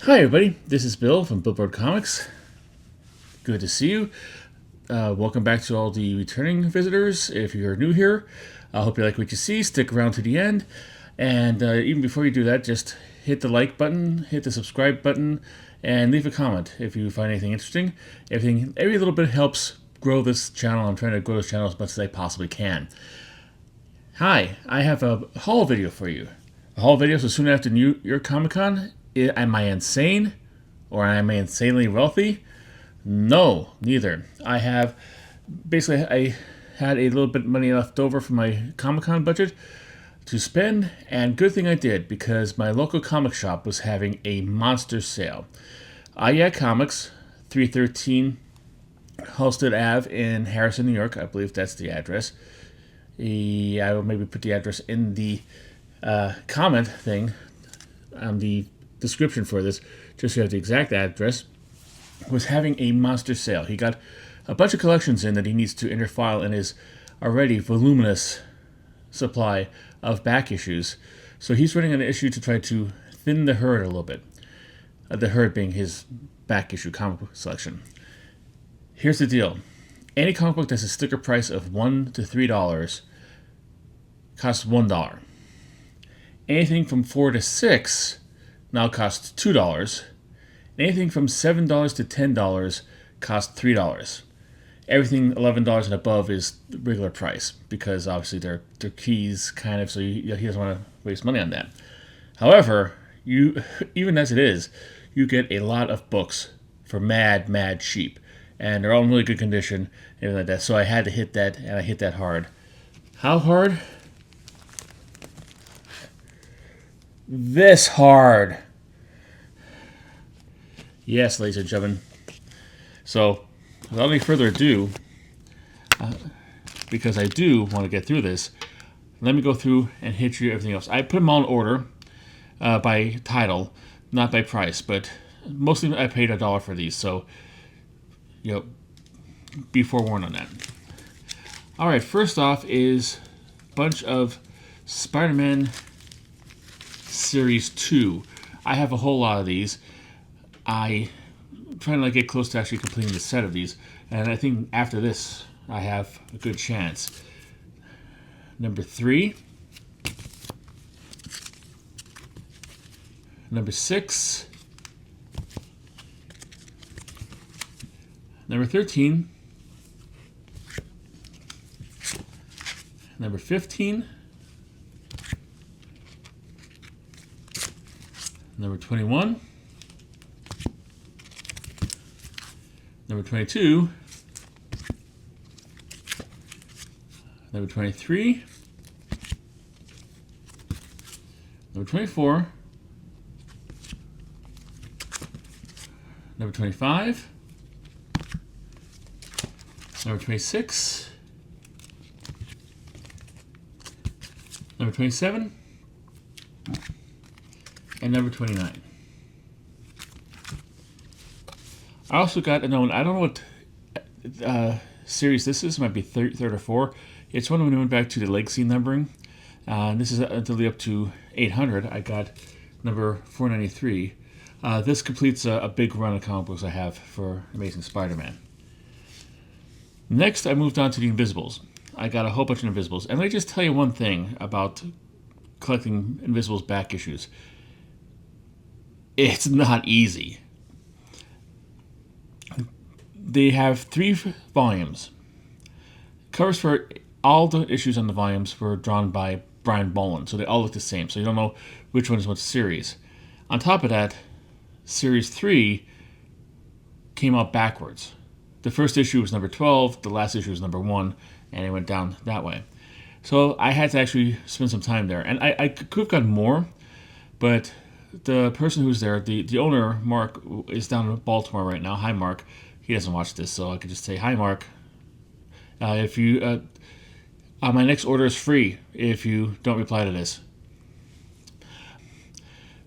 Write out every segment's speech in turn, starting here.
Hi everybody, this is Bill from Billboard Comics. Good to see you. Welcome back to all the returning visitors. If you're new here, I hope you like what you see. Stick around to the end. And even before you do that, just hit the like button, hit the subscribe button, and leave a comment if you find anything interesting. Every little bit helps grow this channel. I'm trying to grow this channel as much as I possibly can. Hi, I have a haul video for you. A haul video so soon after New York Comic Con. Am I insane? Or am I insanely wealthy? No, neither. I had a little bit of money left over from my Comic Con budget to spend, and good thing I did because my local comic shop was having a monster sale. Yeak Comics, 313 Halstead Ave in Harrison, New York. I believe that's the address. I will maybe put the address in the comment thing on the description for this, just so you have the exact address. Was having a monster sale. He got a bunch of collections in that he needs to interfile in his already voluminous supply of back issues. So he's running an issue to try to thin the herd a little bit. The herd being his back issue comic book selection. Here's the deal. Any comic book that's a sticker price of $1 to $3 costs $1. Anything from $4 to $6 now costs $2. Anything from $7 to $10 costs $3. Everything $11 and above is the regular price because obviously they're keys, kind of. So he doesn't want to waste money on that. However, even as it is, you get a lot of books for mad cheap, and they're all in really good condition, everything like that. So I had to hit that, and I hit that hard. How hard? This hard. Yes, ladies and gentlemen. So, without any further ado, because I do want to get through this, let me go through and hit you everything else. I put them all in order by title, not by price, but mostly I paid $1 for these, so be forewarned on that. All right, first off is a bunch of Spider-Man Series 2. I have a whole lot of these. I'm trying to get close to actually completing the set of these, and I think after this I have a good chance. Number 3, number 6, number 13, number 15, number 21, number 22, number 23, number 24, number 25, number 26, number 27, and number 29. I also got another one. I don't know what series this is. It might be third or fourth. It's one when we went back to the legacy numbering. This is until the up to 800. I got number 493. This completes a big run of comic books I have for Amazing Spider-Man. Next, I moved on to the Invisibles. I got a whole bunch of Invisibles. And let me just tell you one thing about collecting Invisibles back issues. It's not easy. They have 3 volumes. Covers for all the issues on the volumes were drawn by Brian Boland, so they all look the same. So you don't know which one is what series. On top of that, Series 3 came out backwards. The first issue was number 12, the last issue was number 1, and it went down that way. So I had to actually spend some time there. And I could have gotten more, but the person who's there, the owner, Mark, is down in Baltimore right now. Hi, Mark. He doesn't watch this, so I could just say, hi, Mark. If you, my next order is free if you don't reply to this.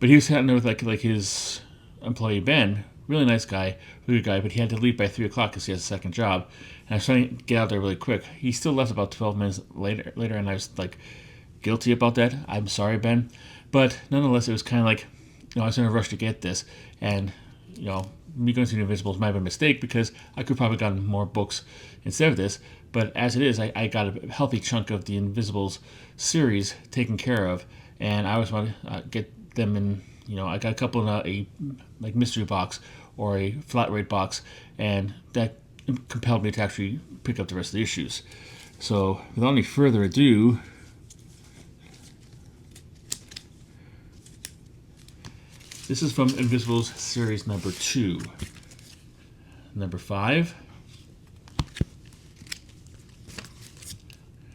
But he was sitting there with like his employee Ben, really nice guy, really good guy, but he had to leave by 3 o'clock because he has a second job. And I was trying to get out there really quick. He still left about 12 minutes later, and I was like guilty about that. I'm sorry, Ben. But nonetheless, it was kind of like I was in a rush to get this, and me going to the Invisibles might have been a mistake because I could probably gotten more books instead of this. But as it is, I got a healthy chunk of the Invisibles series taken care of, and I always want to get them in. I got a couple in a like mystery box or a flat rate box, and that compelled me to actually pick up the rest of the issues. So without any further ado, this is from Invisibles series number 2, number 5,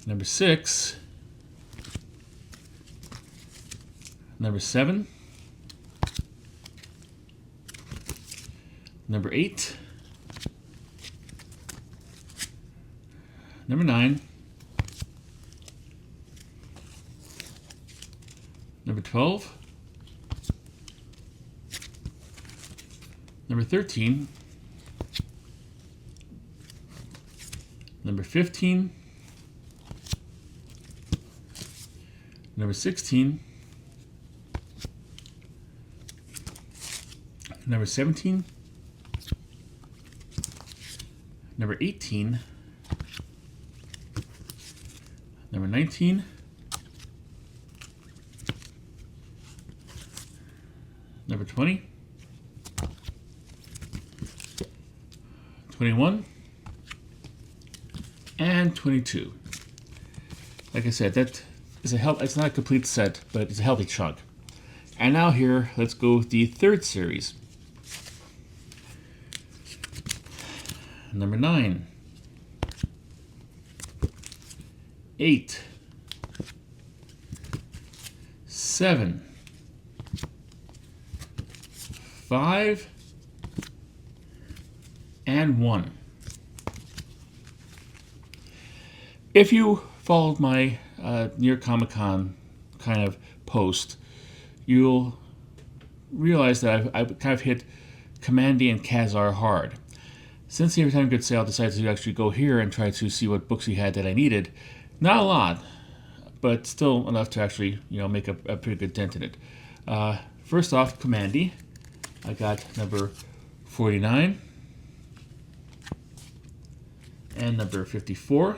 number 6, number 7, number 8, number 9, number 12, number 13, number 15, number 16, number 17, number 18, number 19, number 20, 21, and 22. Like I said, that is it's not a complete set, but it's a healthy chunk. And now here, let's go with the third series. Number 9, 8, 7, 5, and 1. If you followed my New York Comic Con kind of post, you'll realize that I've kind of hit Commandy and Khazar hard. Since the Every Time Good Sale, I decided to actually go here and try to see what books he had that I needed. Not a lot, but still enough to actually make a pretty good dent in it. First off, Commandy. I got number 49 and number 54.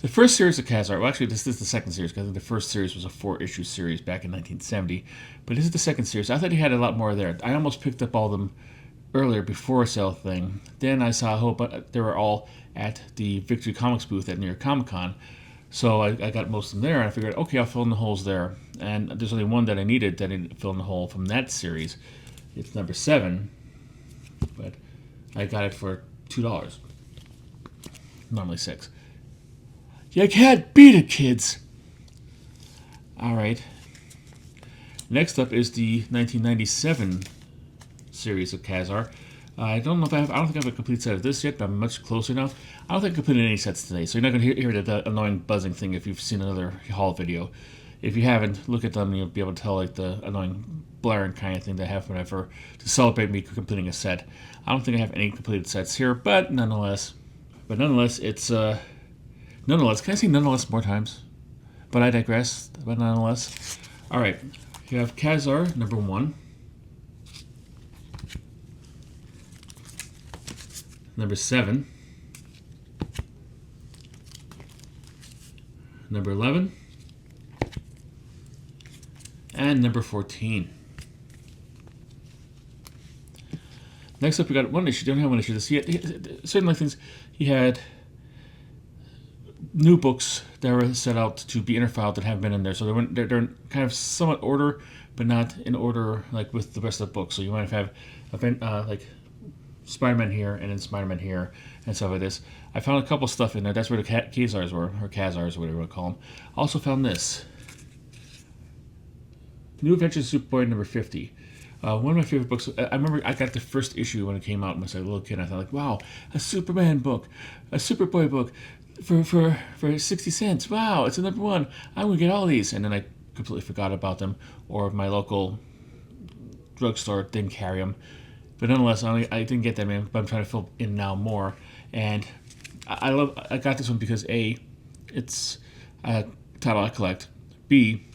The first series of Khazar, well actually this is the second series, because I think the first series was a 4-issue series back in 1970, but this is the second series. I thought he had a lot more there. I almost picked up all of them earlier before a sale thing. Then I saw a whole bunch, they were all at the Victory Comics booth at New York Comic Con, so I got most of them there, and I figured, okay, I'll fill in the holes there. And there's only one that I needed that I didn't fill in the hole from that series. It's number 7, but I got it for $2. Normally $6. You can't beat it, kids. All right. Next up is the 1997 series of Khazar. I don't think I have a complete set of this yet, but I'm much closer now. I don't think I completed any sets today, so you're not going to hear the annoying buzzing thing if you've seen another haul video. If you haven't, look at them and you'll be able to tell like the annoying blaring kind of thing they have whenever to celebrate me completing a set. I don't think I have any completed sets here, but nonetheless, it's nonetheless. Can I say nonetheless more times? But I digress. But nonetheless, all right. You have Khazar number 1, number 7, number 11, and number 14. Next up, we got one issue. Don't have one issue. Certain things he had new books that were set out to be interfiled that haven't been in there. So they're in kind of somewhat order, but not in order like with the rest of the books. So you might have like Spider-Man here and then Spider-Man here and stuff like this. I found a couple stuff in there. That's where the Khazars were, or Khazars, or whatever you want to call them. Also found this. New Adventures of Superboy number 50. One of my favorite books. I remember I got the first issue when it came out when I was a little kid. I thought like, wow, a Superman book, a Superboy book for 60 cents. Wow, it's a number 1. I'm going to get all these. And then I completely forgot about them, or my local drugstore didn't carry them. But nonetheless, I didn't get them in, but I'm trying to fill in now more. And I got this one because A, it's a title I collect. B,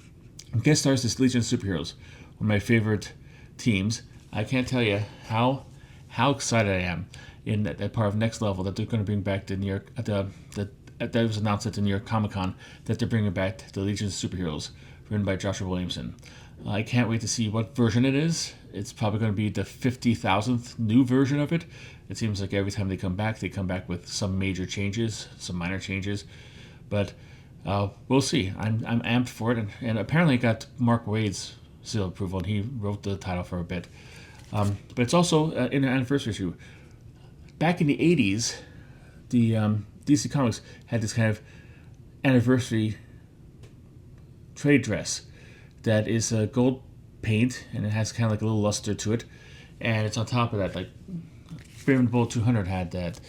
Guest stars this Legion of Superheroes, one of my favorite teams. I can't tell you how excited I am in that part of Next Level that they're going to bring back the New York that was announced at the New York Comic Con that they're bringing back the Legion of Superheroes, written by Joshua Williamson. I can't wait to see what version it is. It's probably going to be the 50,000th new version of it. It seems like every time they come back with some major changes, some minor changes, but we'll see. I'm amped for it, and apparently it got Mark Waid's seal of approval, and he wrote the title for a bit. But it's also in an anniversary issue. Back in the 80s, the DC Comics had this kind of anniversary trade dress that is gold paint, and it has kind of like a little luster to it, and it's on top of that, like Brave and the Bold 200 had that,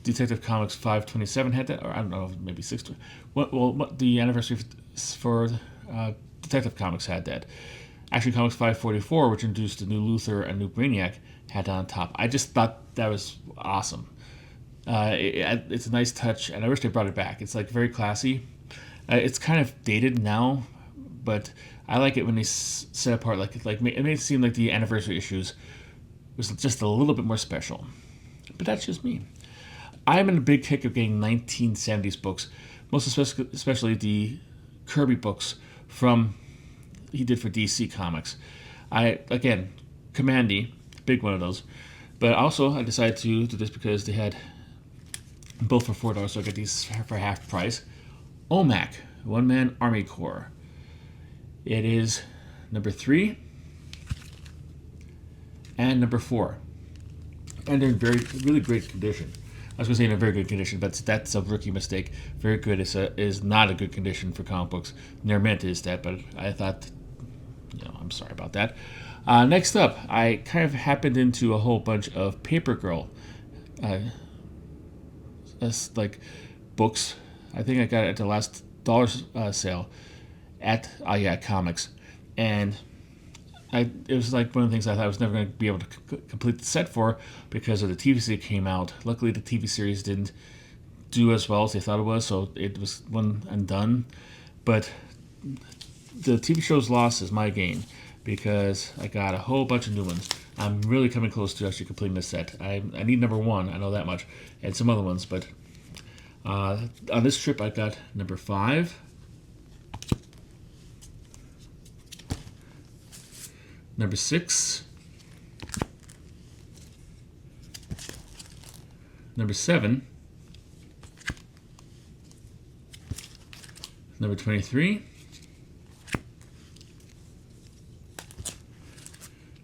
Detective Comics 527 had that, or I don't know, maybe 620. What the anniversary for Detective Comics had that. Action Comics 544, which introduced the new Luthor and new Brainiac, had that on top. I just thought that was awesome. It's a nice touch, and I wish they brought it back. It's like very classy. It's kind of dated now, but I like it when they set apart. Like it made it seem like the anniversary issues was just a little bit more special. But that's just me. I'm in a big kick of getting 1970s books, most especially the Kirby books from he did for DC Comics. Again, Commandy, big one of those. But also, I decided to do this because they had both for $4, so I got these for half price. OMAC, One Man Army Corps. It is number 3 and number 4. And they're in really great condition. I was going to say in a very good condition, but that's a rookie mistake. Very good is not a good condition for comic books. Never meant is that, but I thought, I'm sorry about that. Next up, I kind of happened into a whole bunch of Paper Girl like books. I think I got it at the last dollar sale at Yeak Comics, and it was like one of the things I thought I was never going to be able to complete the set for because of the TV series that came out. Luckily, the TV series didn't do as well as they thought it was, so it was one and done. But the TV show's loss is my gain because I got a whole bunch of new ones. I'm really coming close to actually completing the set. I need number 1, I know that much, and some other ones, but on this trip I got number 5, number 6, number 7, number 23,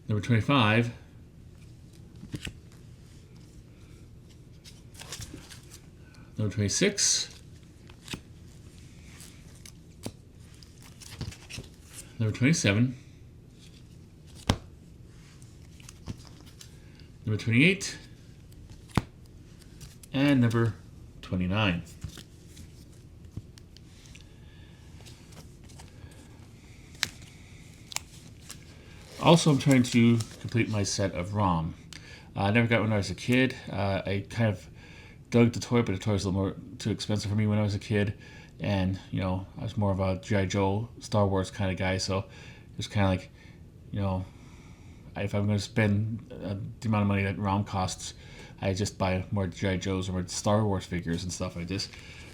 number 25, number 26, number 27, number 28, and number 29. Also, I'm trying to complete my set of ROM. I never got one when I was a kid. I kind of dug the toy, but the toy was a little more too expensive for me when I was a kid. And, I was more of a G.I. Joe, Star Wars kind of guy, so it was kind of like, if I'm going to spend the amount of money that ROM costs, I just buy more G.I. Joes or more Star Wars figures and stuff like this.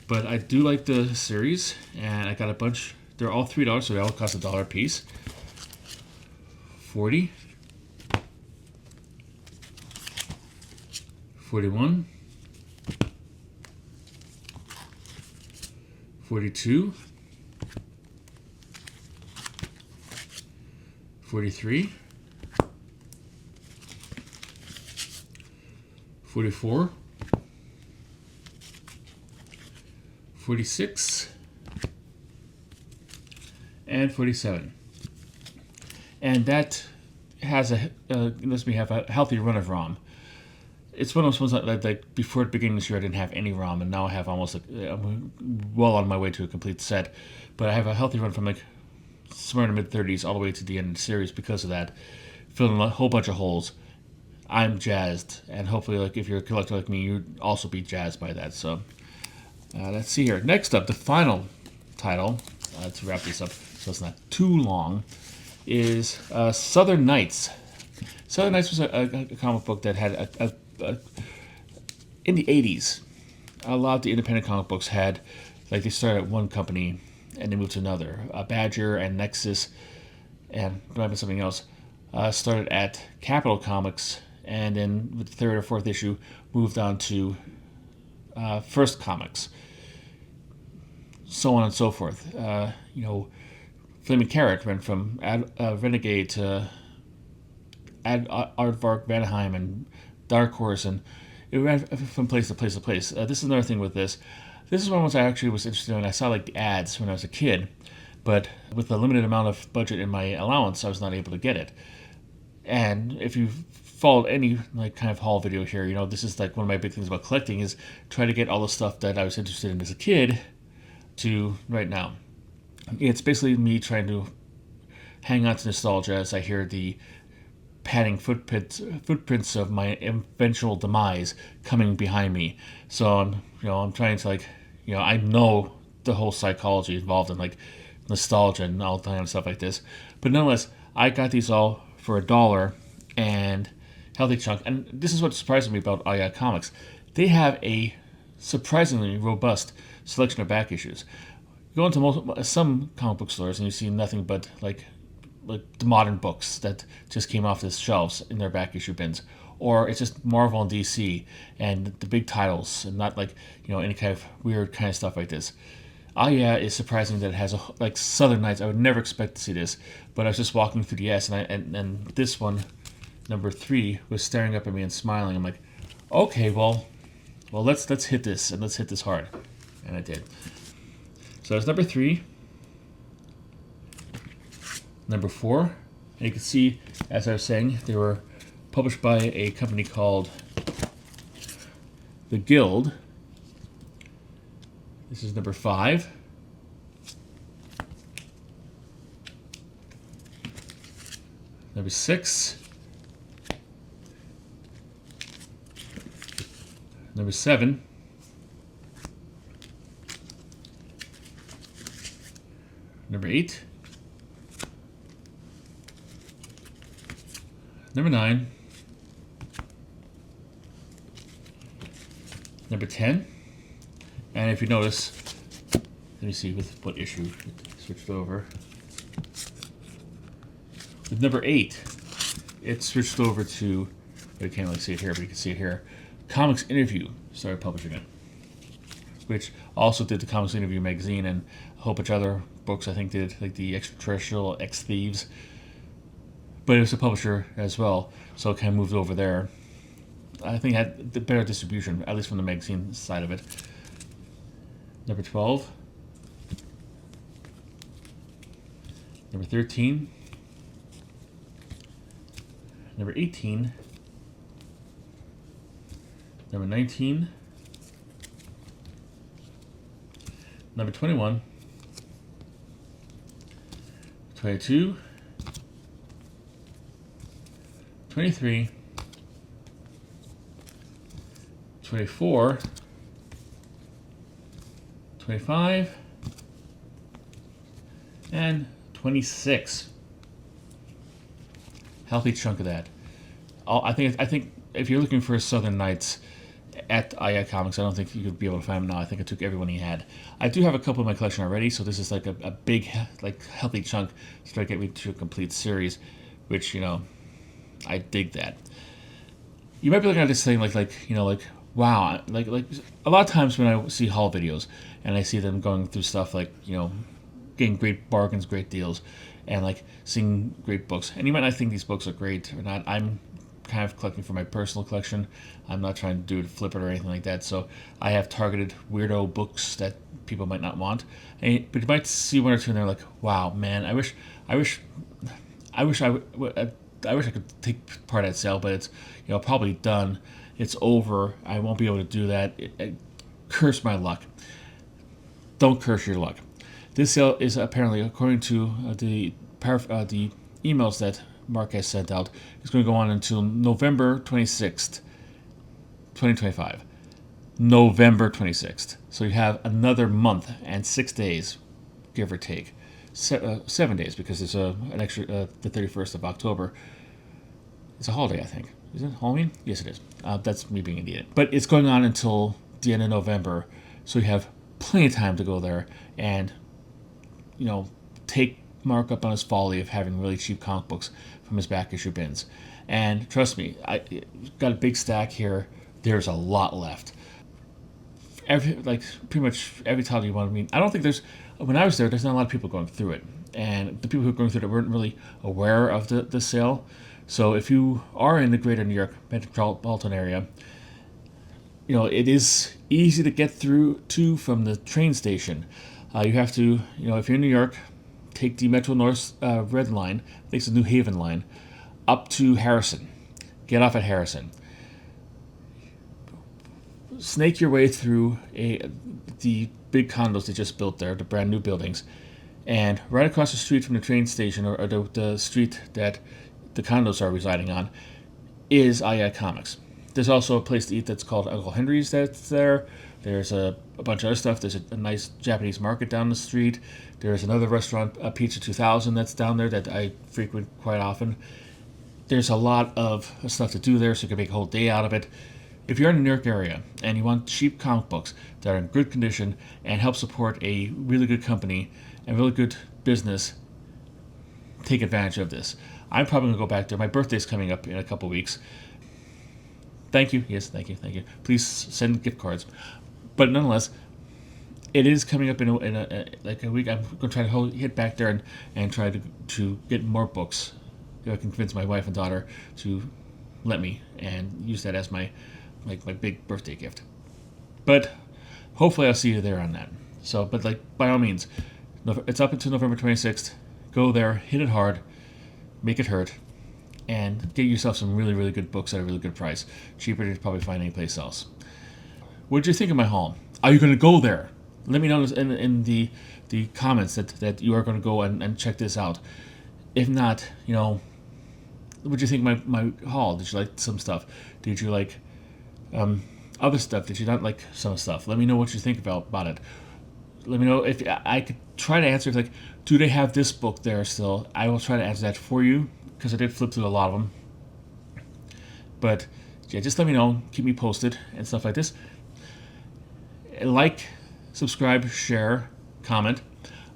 But I do like the series, and I got a bunch. They're all $3, so they all cost $1 a piece. 40, 41, 42, 43, 44, 46, and 47. And that has lets me have a healthy run of ROM. It's one of those ones that like before the beginning of this year I didn't have any ROM, and now I have almost I'm well on my way to a complete set. But I have a healthy run from like somewhere in the mid-30s all the way to the end of the series because of that, filling a whole bunch of holes. I'm jazzed, and hopefully, like if you're a collector like me, you'd also be jazzed by that. So let's see here. Next up, the final title to wrap this up. so it's not too long, is Southern Nights. Southern Nights was a comic book that had in the 80s, a lot of the independent comic books had, like, they started at one company and they moved to another. Badger and Nexus, and there might be something else, started at Capitol Comics, and then with the third or fourth issue, moved on to First Comics, so on and so forth. Flaming Carrot went from Renegade to Aardvark, Vanheim, and Dark Horse, and it ran from place to place to place. This is another thing with this. This is one of the ones I actually was interested in. I saw like the ads when I was a kid, but with the limited amount of budget in my allowance, I was not able to get it. And if you've followed any like kind of haul video here, this is like one of my big things about collecting is try to get all the stuff that I was interested in as a kid to right now. It's basically me trying to hang on to nostalgia as I hear the padding footprints of my eventual demise coming behind me. So I'm trying to I know the whole psychology involved in like nostalgia and all kind of stuff like this. But nonetheless, I got these all for $1 and healthy chunk. And this is what surprised me about Comics. They have a surprisingly robust selection of back issues. You go into some comic book stores and you see nothing but like the modern books that just came off the shelves in their back issue bins, or it's just Marvel and DC and the big titles, and not like any kind of weird kind of stuff like this. It's surprising that it has like Southern Nights. I would never expect to see this, but I was just walking through the S, and this one, number 3, was staring up at me and smiling. I'm like, okay, well, let's hit this, and let's hit this hard, and I did. So that's number 3. Number 4, and you can see, as I was saying, they were published by a company called The Guild. This is number 5. Number 6. Number 7. Number 8. Number 9. Number 10. And if you notice, let me see with what issue it switched over. With number 8, it switched over to, you can't really see it here, but you can see it here. Comics Interview started publishing it, which also did the Comics Interview magazine and a whole bunch of other books. I think did like the Extraterrestrial, Ex-Thieves. But it was a publisher as well, so it kind of moved over there. I think it had the better distribution, at least from the magazine side of it. Number 12. Number 13. Number 18. Number 19. Number 21. 22. 23, 24, 25, and 26. Healthy chunk of that. I think if you're looking for Southern Nights at Comics, I don't think you could be able to find them now. I think I took everyone he had. I do have a couple in my collection already, so this is like a big, like healthy chunk to try to get me to a complete series, which I dig that. You might be looking at this thing like wow, like a lot of times when I see haul videos and I see them going through stuff like getting great bargains, great deals, and like seeing great books, and you might not think these books are great or not. I'm kind of collecting for my personal collection. I'm not trying to do it, flip it or anything like that. So I have targeted weirdo books that people might not want, but you might see one or two and they're like, wow, man, I wish I could take part at sale, but it's probably done. It's over. I won't be able to do that. Curse my luck. Don't curse your luck. This sale is apparently, according to the emails that Mark has sent out, it's going to go on until November 26th, 2025. November 26th. So you have another month and 6 days, give or take, 7 days because there's an extra the 31st of October. It's a holiday, I think. Is it Halloween? Yes, it is. That's me being an idiot. But it's going on until the end of November, so you have plenty of time to go there and, take Mark up on his folly of having really cheap comic books from his back issue bins. And trust me, I got a big stack here. There's a lot left. Pretty much every title you want. I mean, I don't think when I was there's not a lot of people going through it, and the people who are going through it weren't really aware of the sale. So if you are in the greater New York metropolitan area, it is easy to get through to from the train station. You have to, if you're in New York, take the Metro North Red Line, I think it's the New Haven line, up to Harrison. Get off at Harrison. Snake your way through the big condos they just built there, the brand new buildings, and right across the street from the train station, or the street that the condos are residing on, is Yeak Comics. There's also a place to eat that's called Uncle Henry's that's there. There's a bunch of other stuff. There's a nice Japanese market down the street. There's another restaurant, Pizza 2000, that's down there that I frequent quite often. There's a lot of stuff to do there, so you can make a whole day out of it. If you're in the New York area and you want cheap comic books that are in good condition and help support a really good company and really good business, take advantage of this. I'm probably going to go back there. My birthday's coming up in a couple weeks. Thank you. Yes, thank you. Please send gift cards. But nonetheless, it is coming up in a week. I'm going to try to hit back there and try to get more books. I can convince my wife and daughter to let me and use that as my big birthday gift. But hopefully I'll see you there on that. So, but by all means, it's up until November 26th. Go there, hit it hard, make it hurt, and get yourself some really, really good books at a really good price. Cheaper than you probably find anyplace else. What did you think of my haul? Are you going to go there? Let me know in the comments that you are going to go and check this out. If not, what did you think of my haul? Did you like some stuff? Did you like other stuff? Did you not like some stuff? Let me know what you think about it. Let me know if I could try to answer, do they have this book there still? I will try to answer that for you, because I did flip through a lot of them. But yeah, just let me know, keep me posted and stuff like this. Like, subscribe, share, comment.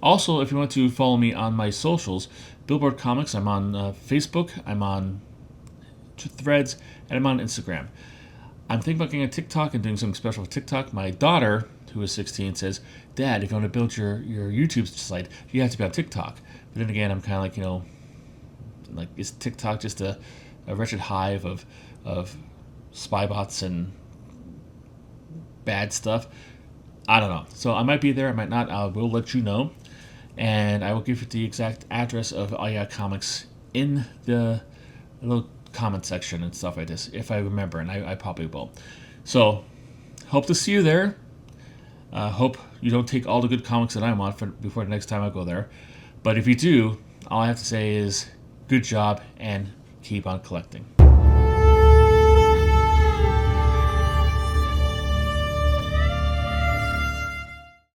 Also, if you want to follow me on my socials, Billboard Comics, I'm on Facebook, I'm on Threads, and I'm on Instagram. I'm thinking about getting a TikTok and doing something special for TikTok. My daughter, who is 16, says, Dad, if you want to build your YouTube site, you have to be on TikTok. But then again, I'm kind of is TikTok just a wretched hive of spy bots and bad stuff? I don't know. So I might be there, I might not. I will let you know. And I will give you the exact address of Yeak Comics in the little comment section and stuff like this, if I remember, and I probably will. So, hope to see you there. Hope you don't take all the good comics that I want before the next time I go there. But if you do, all I have to say is good job and keep on collecting.